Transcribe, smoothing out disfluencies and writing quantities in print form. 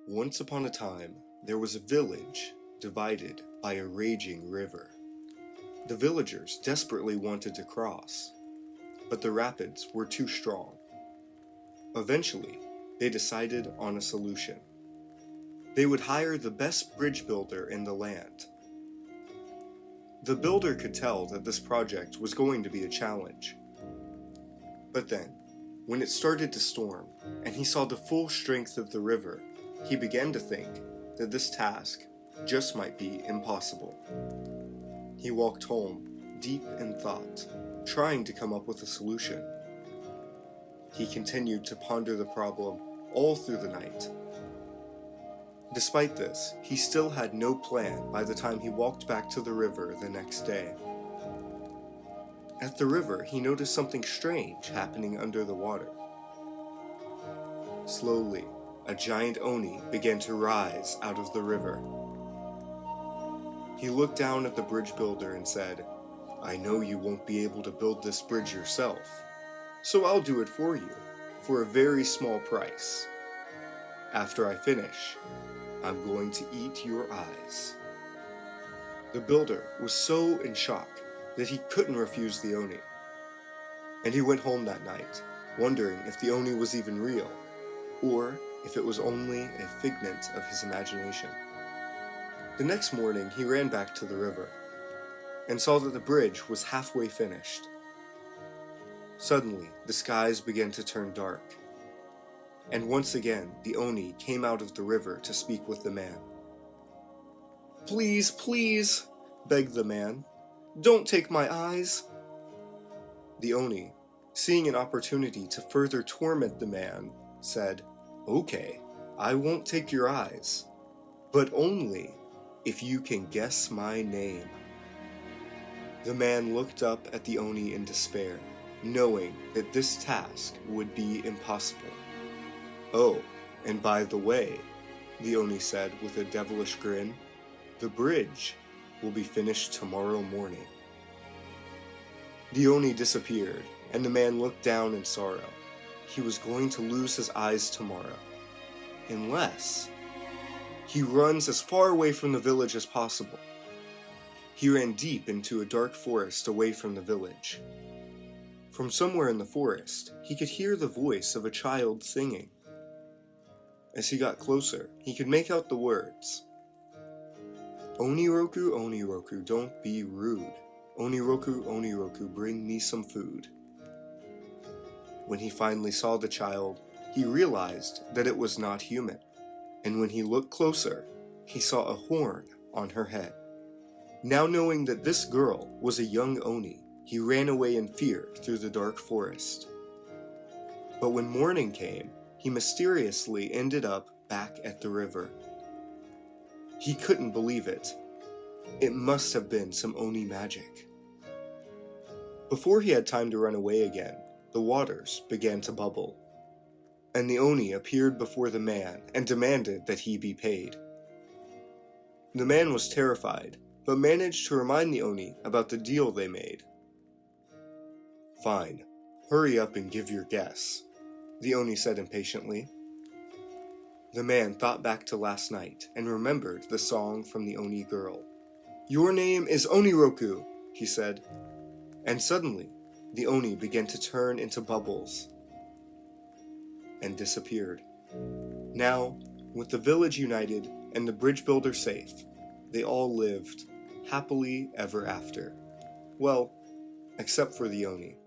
Once upon a time, there was a village divided by a raging river. The villagers desperately wanted to cross, but the rapids were too strong. Eventually, they decided on a solution. They would hire the best bridge builder in the land. The builder could tell that this project was going to be a challenge. But then, when it started to storm, and he saw the full strength of the river, he began to think that this task just might be impossible. He walked home, deep in thought, trying to come up with a solution. He continued to ponder the problem all through the night. Despite this, he still had no plan by the time he walked back to the river the next day. At the river, he noticed something strange happening under the water. Slowly, a giant oni began to rise out of the river. He looked down at the bridge builder and said, "I know you won't be able to build this bridge yourself, so I'll do it for you, for a very small price. After I finish, I'm going to eat your eyes." The builder was so in shock that he couldn't refuse the oni. And he went home that night, wondering if the oni was even real, or if it was only a figment of his imagination. The next morning, he ran back to the river, and saw that the bridge was halfway finished. Suddenly, the skies began to turn dark, and once again, the oni came out of the river to speak with the man. "Please, please," begged the man, "don't take my eyes." The oni, seeing an opportunity to further torment the man, said, "Okay, I won't take your eyes, but only if you can guess my name." The man looked up at the oni in despair, knowing that this task would be impossible. "Oh, and by the way," the oni said with a devilish grin, "the bridge will be finished tomorrow morning." The oni disappeared, and the man looked down in sorrow. He was going to lose his eyes tomorrow, unless he runs as far away from the village as possible. He ran deep into a dark forest away from the village. From somewhere in the forest, he could hear the voice of a child singing. As he got closer, he could make out the words, "Oniroku, Oniroku, don't be rude. Oniroku, Oniroku, bring me some food." When he finally saw the child, he realized that it was not human, and when he looked closer, he saw a horn on her head. Now knowing that this girl was a young oni, he ran away in fear through the dark forest. But when morning came, he mysteriously ended up back at the river. He couldn't believe it. It must have been some oni magic. Before he had time to run away again, the waters began to bubble, and the oni appeared before the man and demanded that he be paid. The man was terrified, but managed to remind the oni about the deal they made. "Fine, hurry up and give your guess," the oni said impatiently. The man thought back to last night and remembered the song from the oni girl. "Your name is Oniroku," he said, and suddenly the oni began to turn into bubbles and disappeared. Now, with the village united and the bridge builder safe, they all lived happily ever after. Well, except for the oni.